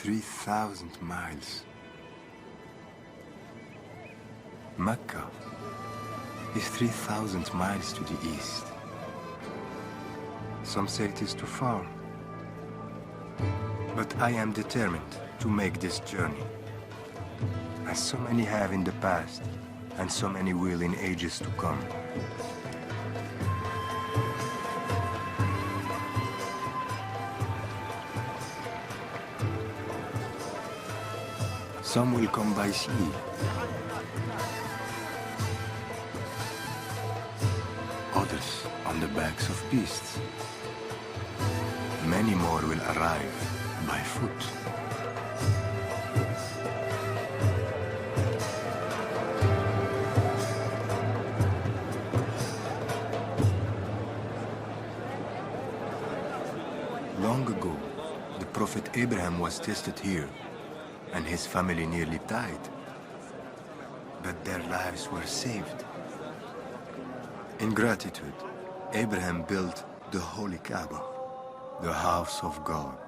3,000 miles. Mecca is 3,000 miles to the east. Some say it is too far. But I am determined to make this journey, as so many have in the past, and so many will in ages to come. Some will come by sea. Others on the backs of beasts. Many more will arrive by foot. Long ago, the Prophet Abraham was tested here, and his family nearly died. But their lives were saved. In gratitude, Abraham built the Holy Kaaba, the house of God.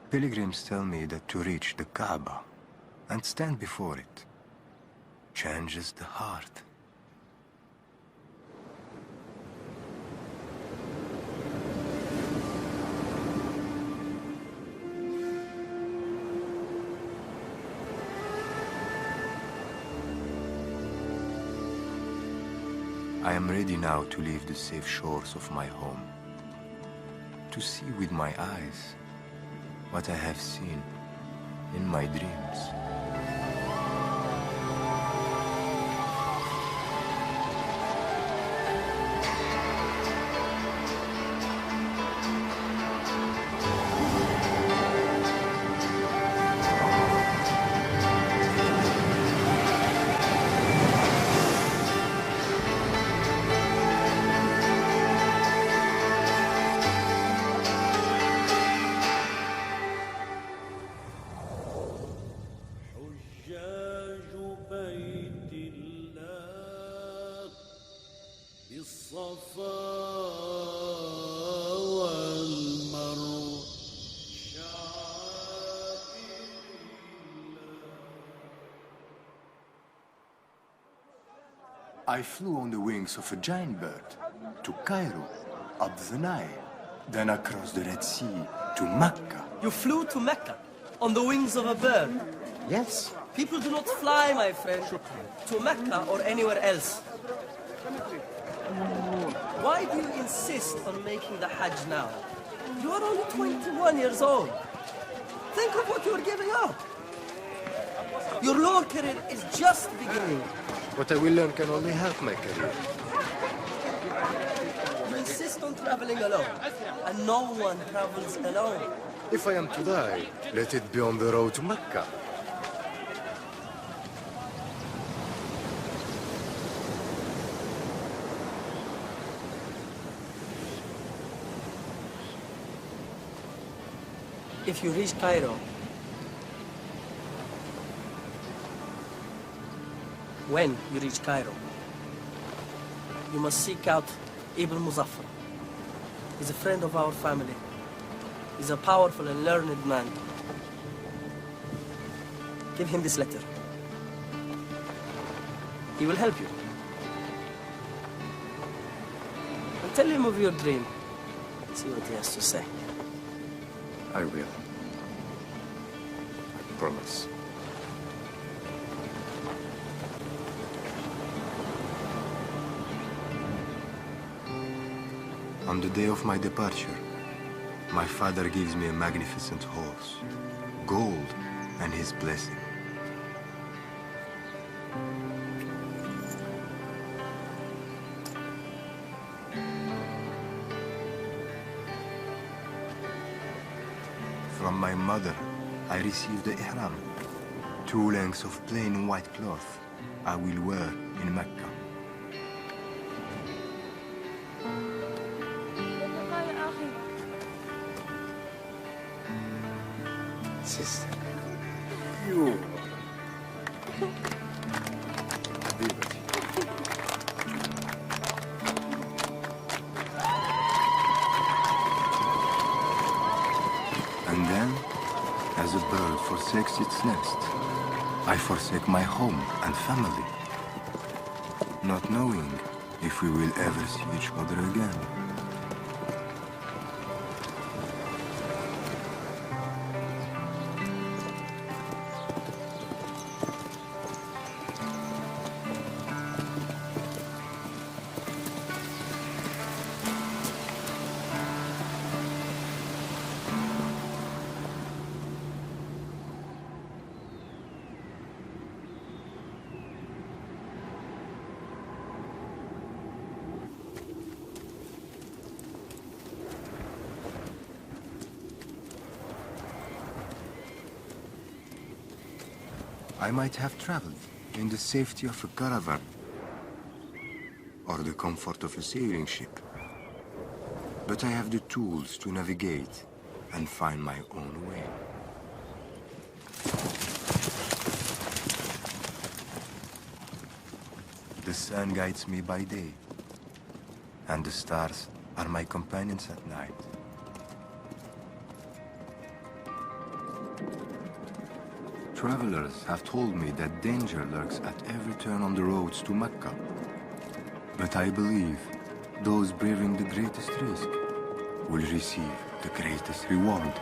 Pilgrims tell me that to reach the Kaaba and stand before it changes the heart. I am ready now to leave the safe shores of my home, to see with my eyes what I have seen in my dreams. I flew on the wings of a giant bird to Cairo, up the Nile, then across the Red Sea to Mecca. You flew to Mecca on the wings of a bird? Yes. People do not fly, my friend, to Mecca or anywhere else. Why do you insist on making the Hajj now? You are only 21 years old. Think of what you are giving up. Your law career is just beginning. What I will learn can only help my career. You insist on traveling alone, and no one travels alone. If I am to die, let it be on the road to Mecca. If you reach Cairo, when you reach Cairo, you must seek out Ibn Muzaffar. He's a friend of our family. He's a powerful and learned man. Give him this letter. He will help you. And tell him of your dream. See what he has to say. I will. I promise. On the day of my departure, my father gives me a magnificent horse, gold, and his blessing. From my mother, I received the ihram, 2 lengths of plain white cloth I will wear in Mecca. Sister, you. حبيبتي. And then, as a bird forsakes its nest, I forsake my home and family, not knowing if we will ever see each other again. I might have traveled in the safety of a caravan or the comfort of a sailing ship, but I have the tools to navigate and find my own way. The sun guides me by day, and the stars are my companions at night. Travelers have told me that danger lurks at every turn on the roads to Mecca. But I believe those braving the greatest risk will receive the greatest reward.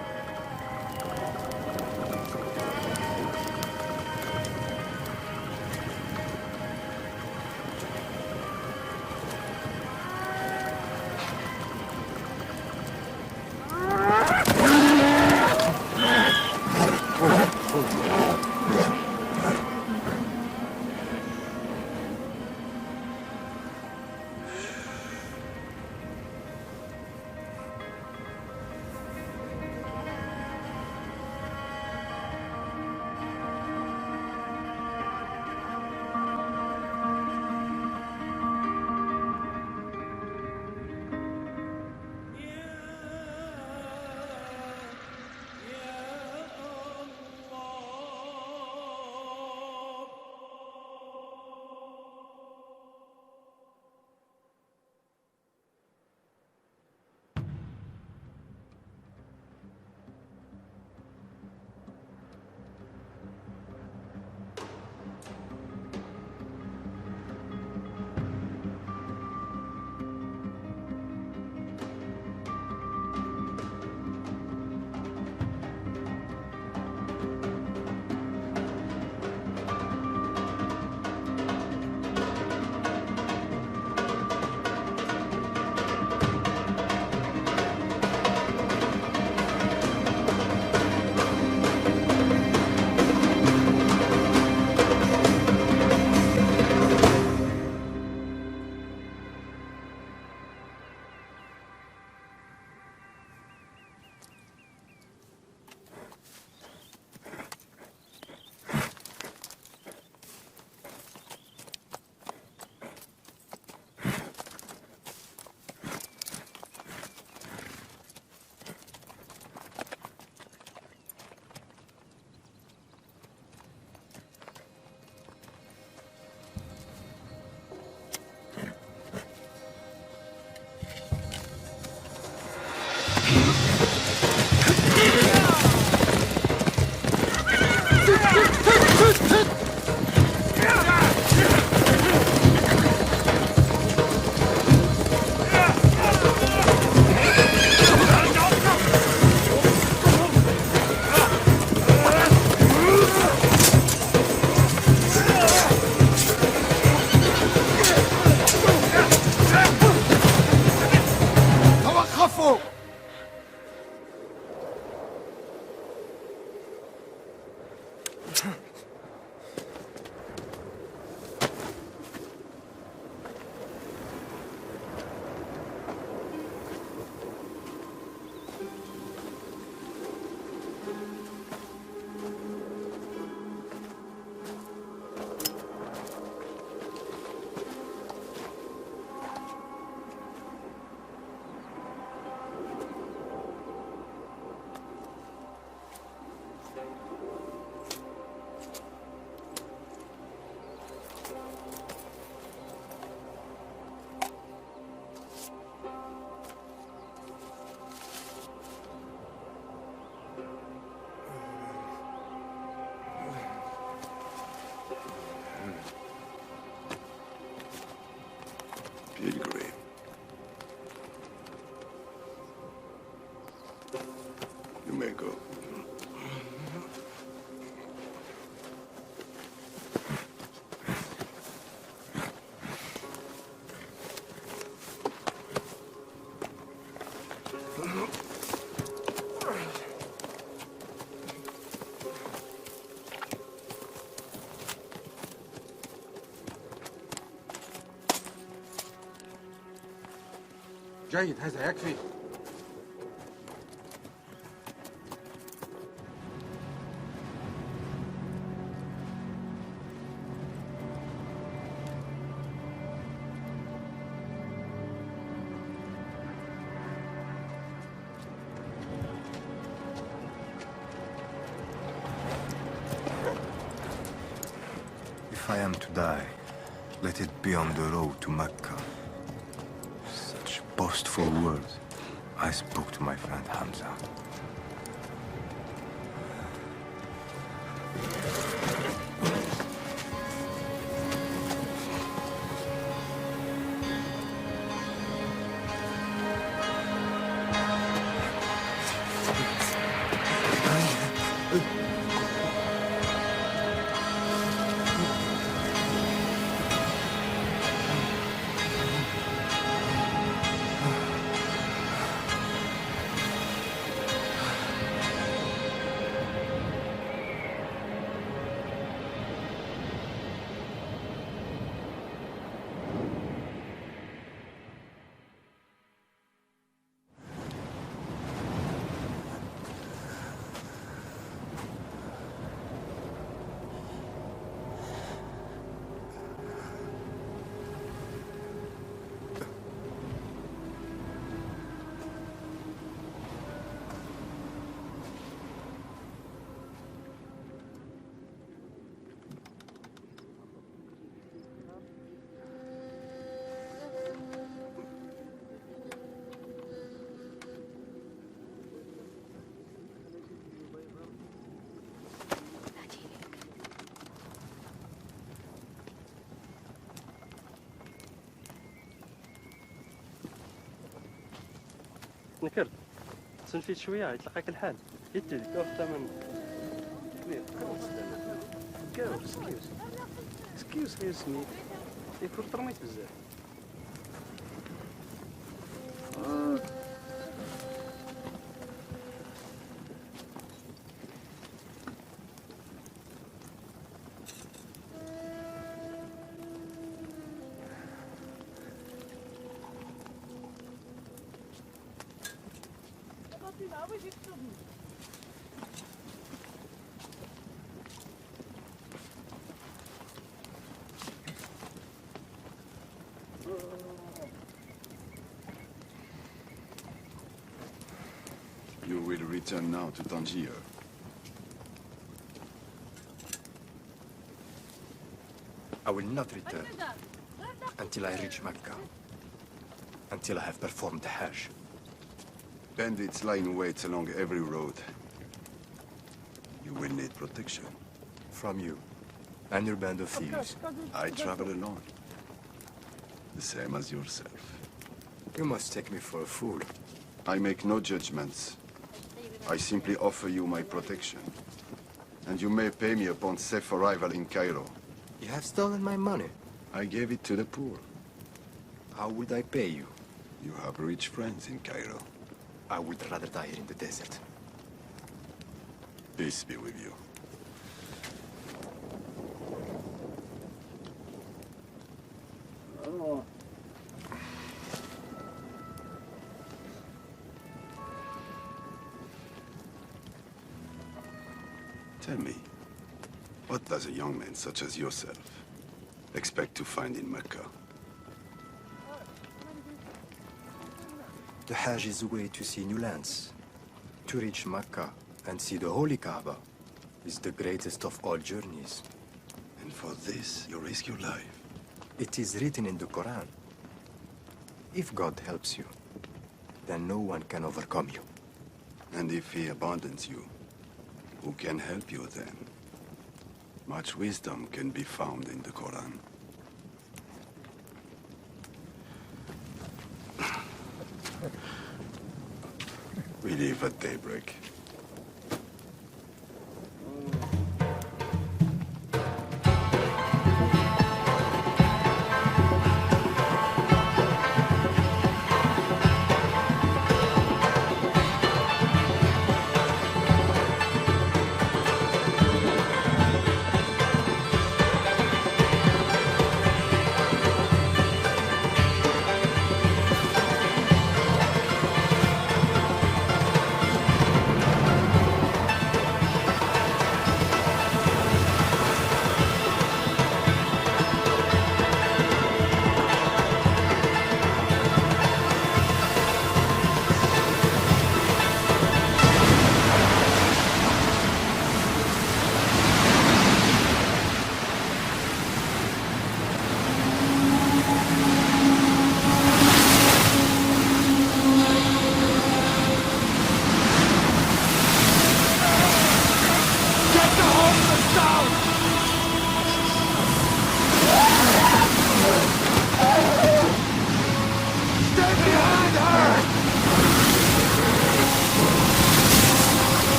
You may go. جيد، هذا يكفي. If I am to die, let it be on the road to Mecca. Such boastful words. I spoke to my friend Hamza. نكرت تنفيت شويه يطلقك الحال يدي كور الثمن كبير كور سكيوز غير سميت يكون ترميت بزاف You will return now to Tangier. I will not return until I reach Mecca. Until I have performed the Hajj. Bandits lie in wait along every road. You will need protection. From you and your band of thieves. I travel alone. The same as yourself. You must take me for a fool. I make no judgments. I simply offer you my protection. And you may pay me upon safe arrival in Cairo. You have stolen my money. I gave it to the poor. How would I pay you? You have rich friends in Cairo. I would rather die here in the desert. Peace be with you. Tell me, what does a young man such as yourself expect to find in Mecca? The Hajj is a way to see new lands. To reach Mecca and see the Holy Kaaba is the greatest of all journeys. And for this, you risk your life. It is written in the Quran. If God helps you, then no one can overcome you. And if he abandons you, who can help you then? Much wisdom can be found in the Quran. We leave at daybreak.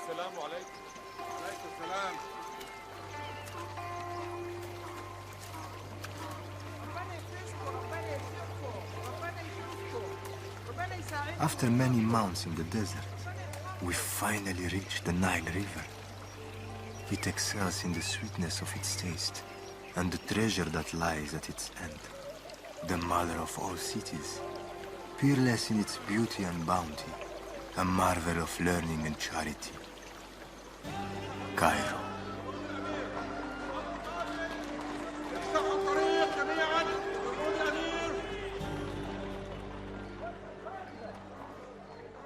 السلام عليكم. عليكم السلام. After many months in the desert, we finally reached the Nile River. It excels in the sweetness of its taste and the treasure that lies at its end. The mother of all cities, peerless in its beauty and bounty, a marvel of learning and charity. Cairo.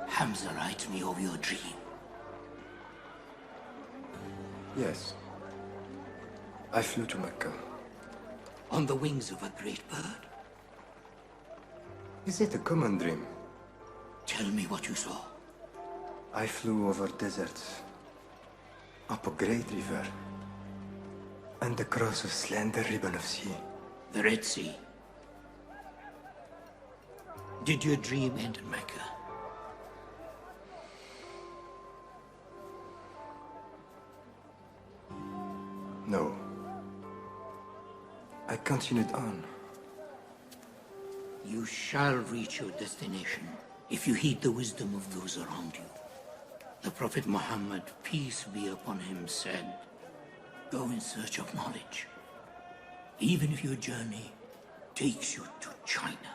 Hamza writes me of your dream. Yes. I flew to Mecca. On the wings of a great bird. Is it a common dream? Tell me what you saw. I flew over deserts, up a great river, and across a slender ribbon of sea. The Red Sea. Did your dream end in Mecca? No. I continued on. You shall reach your destination if you heed the wisdom of those around you. The Prophet Muhammad, peace be upon him, said, go in search of knowledge, even if your journey takes you to China.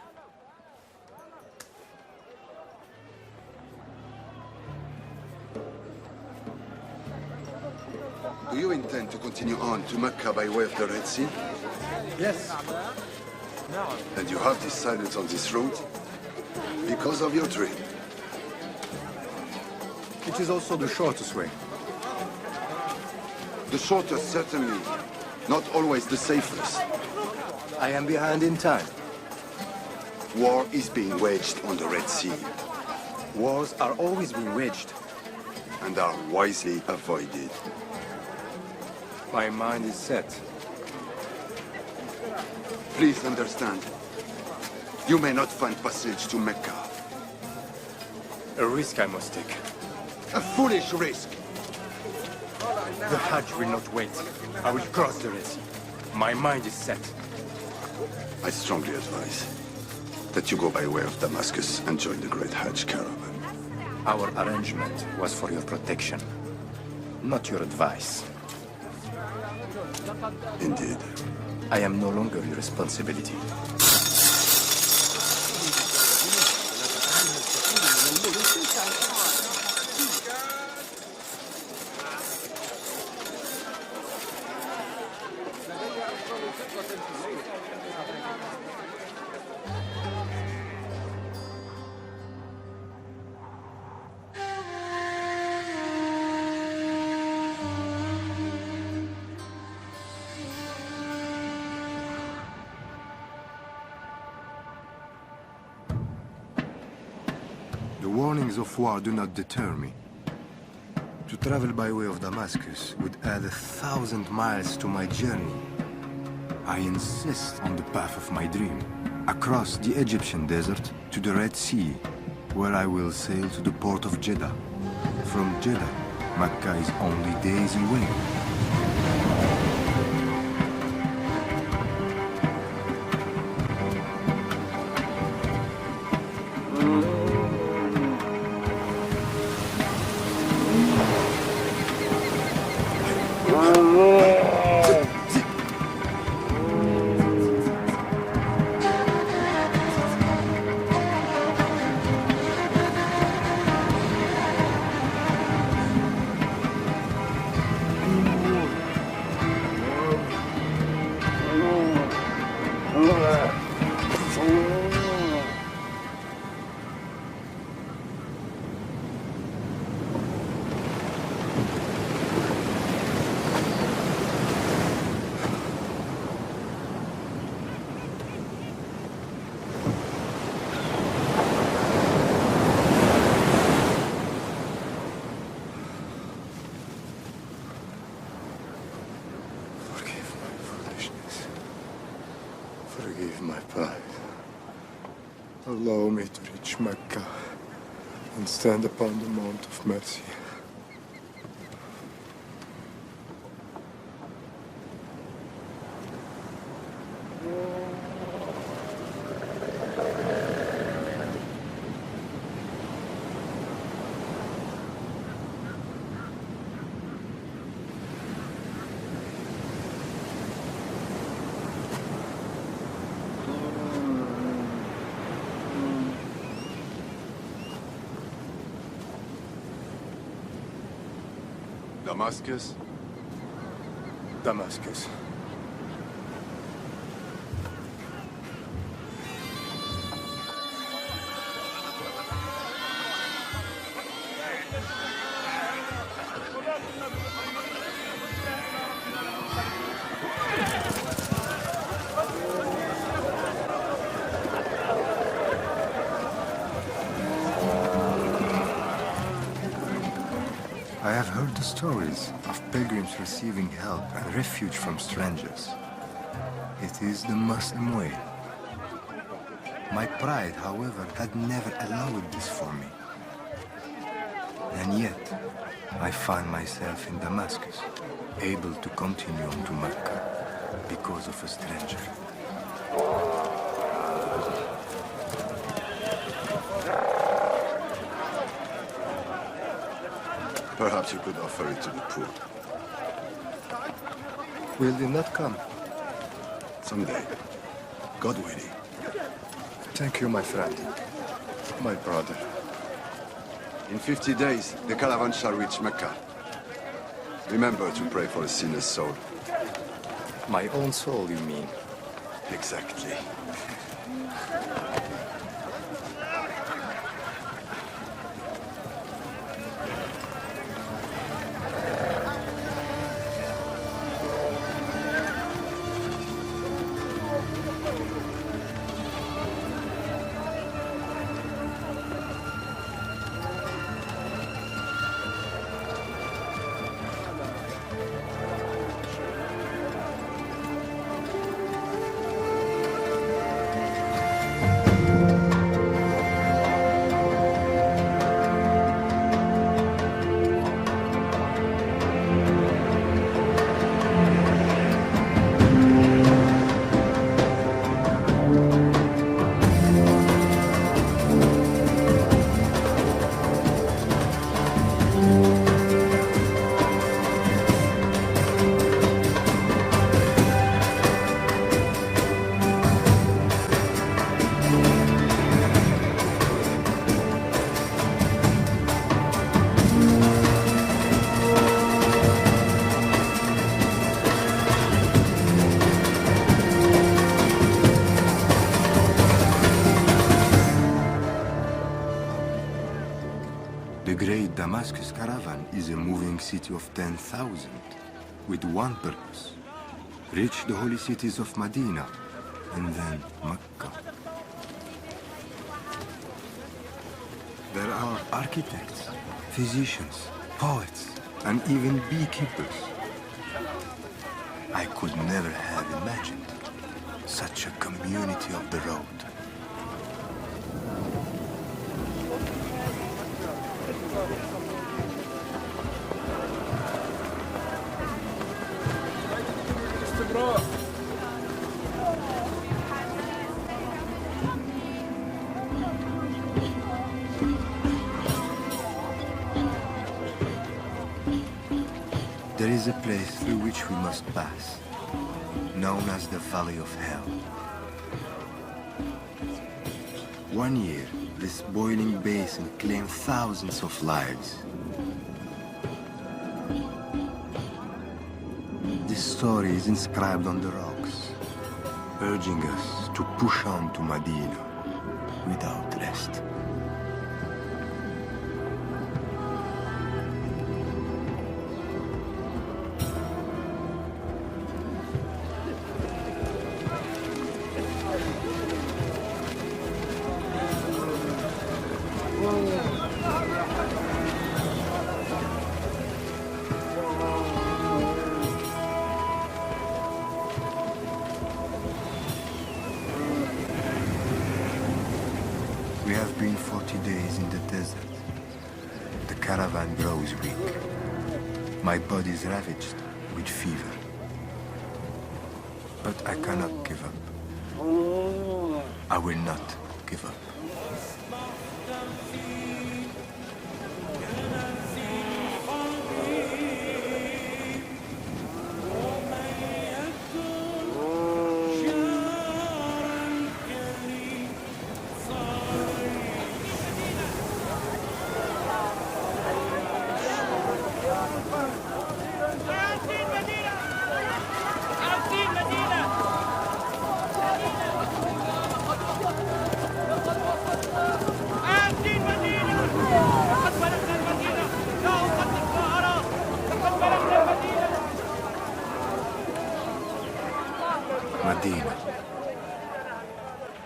Do you intend to continue on to Mecca by way of the Red Sea? Yes. And you have decided on this route because of your dream? It is also the shortest way. The shortest, certainly. Not always the safest. I am behind in time. War is being waged on the Red Sea Wars are always being waged. and are wisely avoided. My mind is set. Please understand. You may not find passage to Mecca. A risk I must take. A foolish risk. The Hajj will not wait. I will cross the Red Sea. My mind is set. I strongly advise that you go by way of Damascus and join the great Hajj caravan. Our arrangement was for your protection, not your advice. Indeed. I am no longer your responsibility. warnings of war do not deter me. To travel by way of Damascus would add 1,000 miles to my journey. I insist on the path of my dream, across the Egyptian desert to the Red Sea, where I will sail to the port of Jeddah. From Jeddah, Mecca is only days away. Forgive my pride. Allow me to reach Mecca and stand upon the Mount of Mercy. Damascus? Damascus. I have heard the stories of pilgrims receiving help and refuge from strangers. It is the Muslim way. My pride, however, had never allowed this for me. And yet, I find myself in Damascus, able to continue on to Mecca because of a stranger. Perhaps you could offer it to the poor. Will they not come? Someday. God willing. Thank you, my friend. My brother. In 50 days, the caravan shall reach Mecca. Remember to pray for a sinner's soul. My own soul, you mean? Exactly. The great Damascus caravan is a moving city of 10,000 with one purpose: reach the holy cities of Medina and then Mecca. There are architects, physicians, poets, and even beekeepers. I could never have imagined such a community of the road. There is a place through which we must pass, known as the Valley of Hell. One year, this boiling basin claimed thousands of lives. This story is inscribed on the rocks, urging us to push on to Medina without rest. We have been 40 days in the desert. The caravan grows weak. My body is ravaged with fever. But I cannot give up. I will not give up.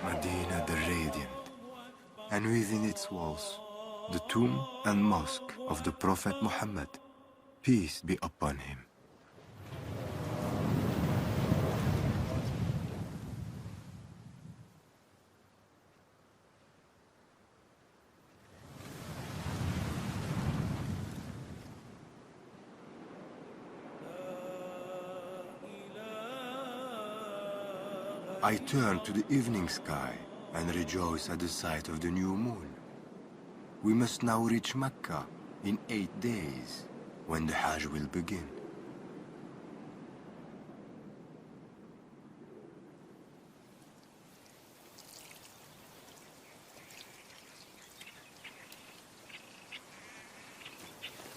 Medina the radiant, and within its walls, the tomb and mosque of the Prophet Muhammad, peace be upon him. I turn to the evening sky and rejoice at the sight of the new moon. We must now reach Mecca in 8 days, when the Hajj will begin.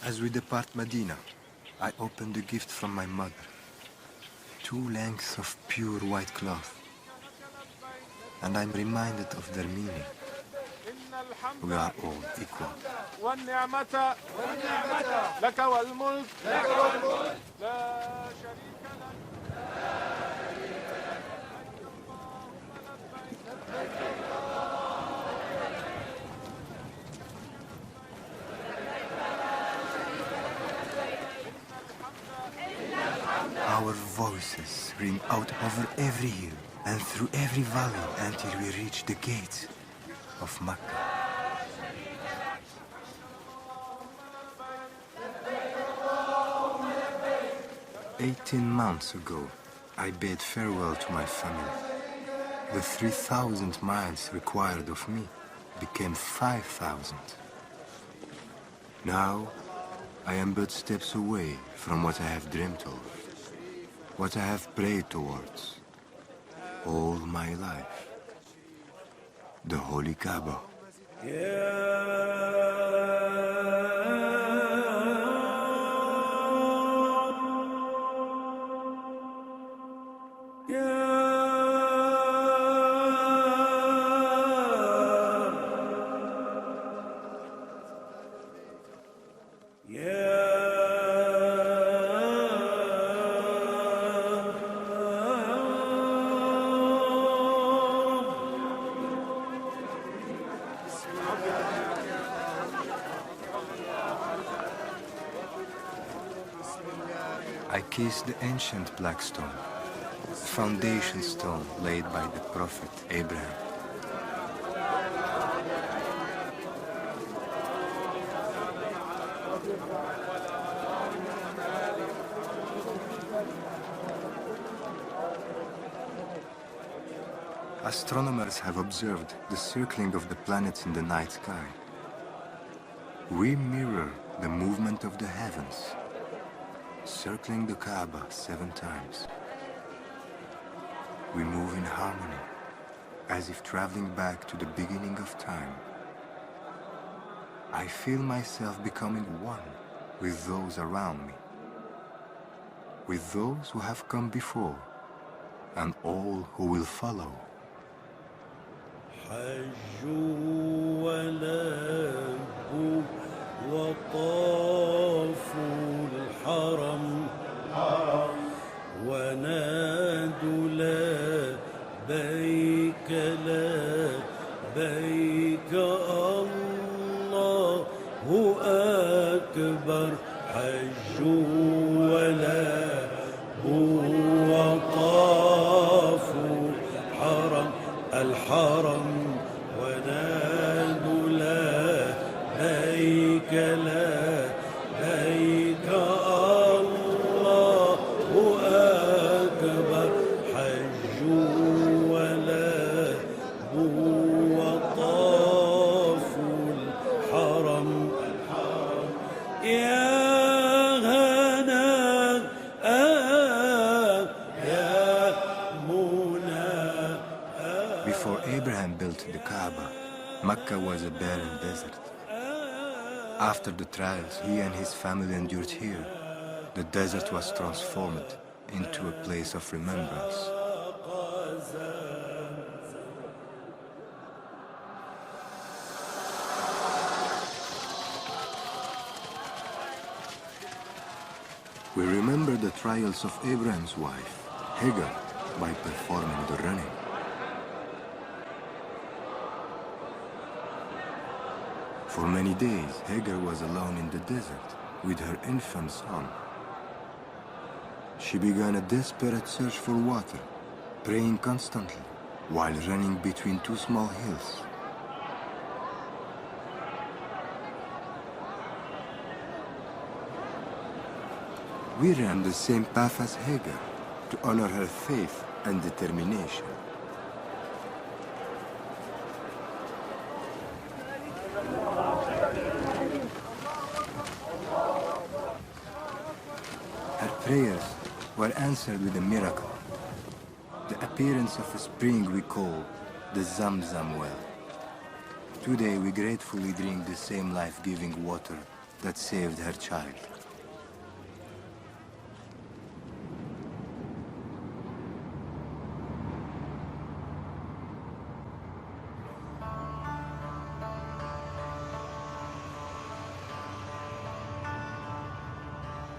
As we depart Medina, I open the gift from my mother. 2 lengths of pure white cloth. And I'm reminded of their meaning. We are all equal. والنعمة لك والملك لا شريك لك. Our voices ring out over every hill and through every valley until we reach the gates of Mecca. "18 months ago, I bade farewell to my family. The 3,000 miles required of me became 5,000. Now, I am but steps away from what I have dreamt of, what I have prayed towards all my life. The Holy Kaaba." I kissed the ancient black stone, the foundation stone laid by the prophet Abraham. Astronomers have observed the circling of the planets in the night sky. We mirror the movement of the heavens, circling the Kaaba 7 times. We move in harmony, as if traveling back to the beginning of time. I feel myself becoming one with those around me, with those who have come before, and all who will follow. حج وله وطافوا الحرم ونادوا لبيك لبيك الله أكبر حج وله وطافوا الحرم ونادوا لبيك لبيك الله أكبر حج وله وطافوا الحرم يا Before Abraham built the Kaaba, Mecca was a barren desert. After the trials he and his family endured here, the desert was transformed into a place of remembrance. We remember the trials of Abraham's wife, Hagar, by performing the running. For many days, Hagar was alone in the desert with her infant son. She began a desperate search for water, praying constantly while running between 2 small hills. We ran the same path as Hagar to honor her faith and determination. Prayers were answered with a miracle, the appearance of a spring we call the Zamzam well. Today we gratefully drink the same life-giving water that saved her child.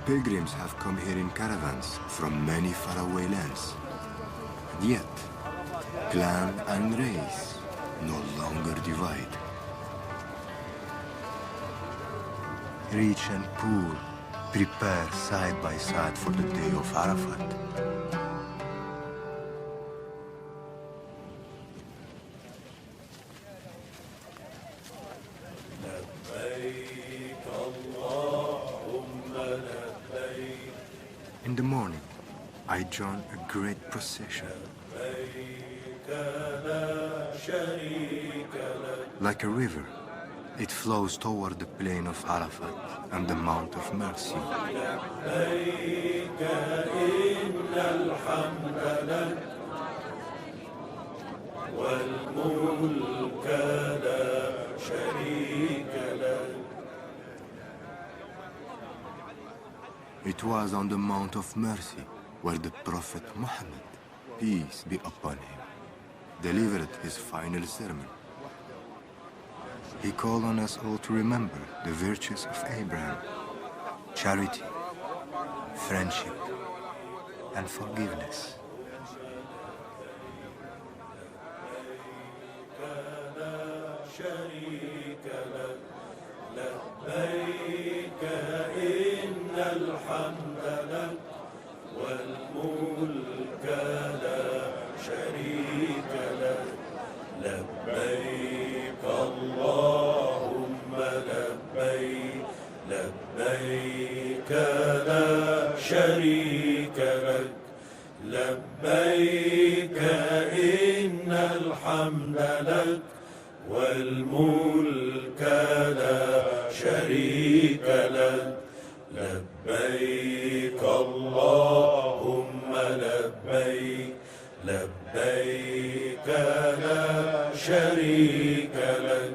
Pilgrims have come here in caravans from many faraway lands. And yet, clan and race no longer divide. Rich and poor prepare side by side for the day of Arafat. In the morning, I join a great procession. Like a river, it flows toward the plain of Arafat and the Mount of Mercy. It was on the Mount of Mercy where the Prophet Muhammad, peace be upon him, delivered his final sermon. He called on us all to remember the virtues of Abraham: charity, friendship, and forgiveness. لبيك إن الحمد لك لبيك لا شريك لك لبيك إن الحمد لك والملك لا شريك لك لبيك اللهم لبيك لبيك لا شريك لك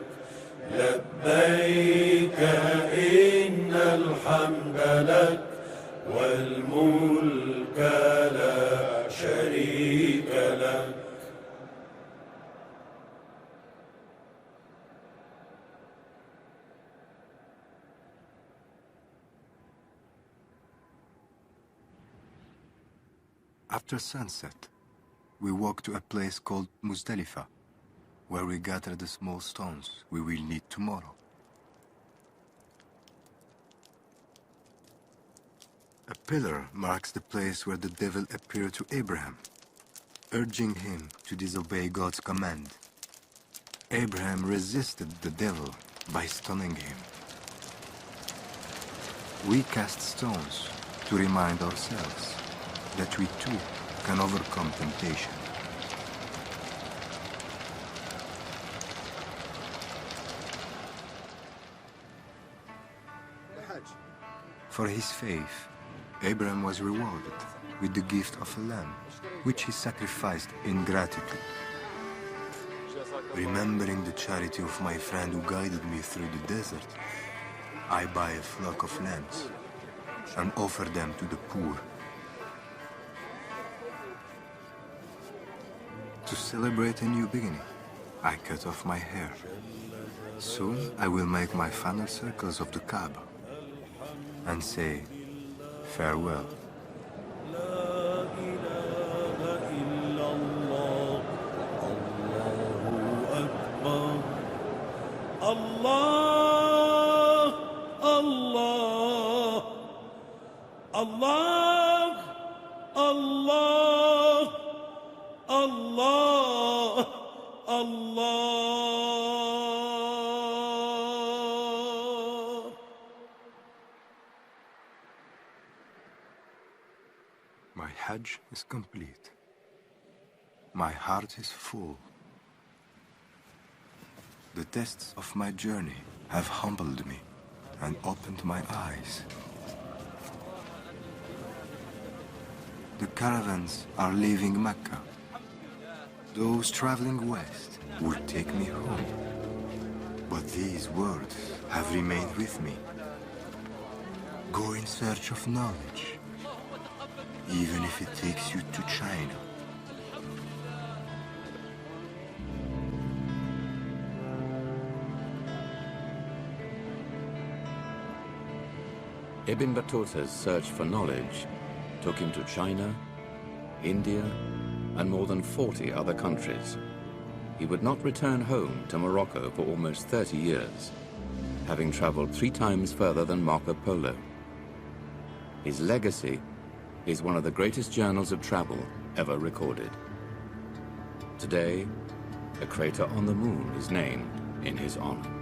لبيك إن الحمد لك والملك لا شريك لك. After sunset, we walk to a place called Muzdalifa, where we gather the small stones we will need tomorrow. A pillar marks the place where the devil appeared to Abraham, urging him to disobey God's command. Abraham resisted the devil by stoning him. We cast stones to remind ourselves that we too can overcome temptation. For his faith, Abraham was rewarded with the gift of a lamb, which he sacrificed in gratitude. Remembering the charity of my friend who guided me through the desert, I buy a flock of lambs and offer them to the poor. To celebrate a new beginning, I cut off my hair. Soon I will make my final circles of the Kaaba and say farewell. الله الله الله الله الله الله. My Hajj is complete. My heart is full. The tests of my journey have humbled me and opened my eyes. The caravans are leaving Mecca. Those traveling west will take me home. But these words have remained with me. Go in search of knowledge, even if it takes you to China. Ibn Battuta's search for knowledge took him to China, India, and more than 40 other countries. He would not return home to Morocco for almost 30 years, having traveled 3 times further than Marco Polo. His legacy is one of the greatest journals of travel ever recorded. Today, a crater on the moon is named in his honor.